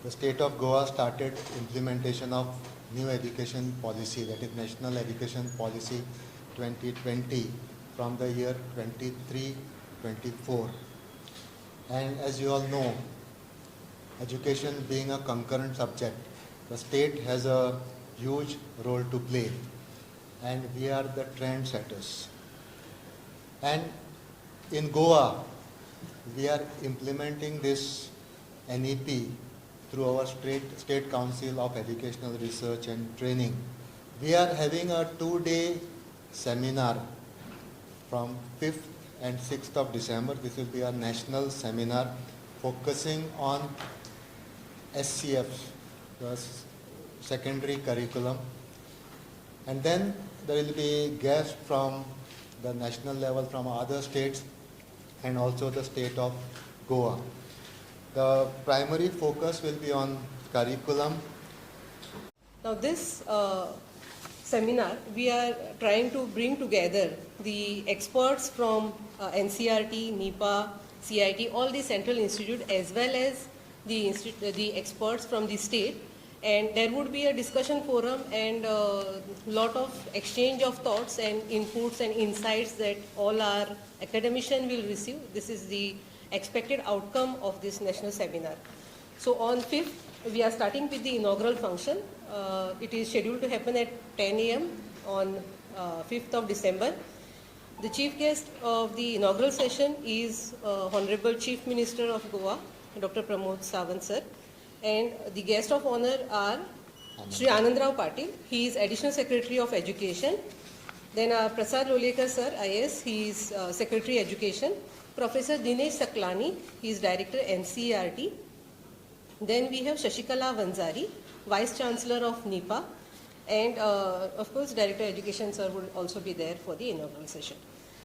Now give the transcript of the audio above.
the state of Goa started implementation of new education policy, that is National Education Policy 2020 from the year 23-24. And as you all know, education being a concurrent subject, the state has a huge role to play, and we are the trendsetters. And in Goa, we are implementing this NEP through our State Council of Educational Research and Training. We are having a 2-day seminar from 5th and 6th of December. This will be a national seminar focusing on SCF, the secondary curriculum. And then there will be guests from the national level from other states and also the state of Goa. The primary focus will be on curriculum. Now this seminar, we are trying to bring together the experts from NCERT, NIPA, CIT, all the central institute, as well as the experts from the state, and there would be a discussion forum and lot of exchange of thoughts and inputs and insights that all our academicians will receive. This is the expected outcome of this national seminar. So on 5th, we are starting with the inaugural function. It is scheduled to happen at 10 a.m. on 5th of December. The chief guest of the inaugural session is Honorable Chief Minister of Goa, Dr. Pramod Sawant sir, and the guest of honor are Shri Anandrao Patil. He is Additional Secretary of Education. Then Prasad Lolekar sir, IS, he is Secretary Education. Professor Dinesh Saklani, he is Director NCERT. Then we have Shashikala Vanzari, Vice Chancellor of NIPA, and of course Director Education sir will also be there for the inaugural session.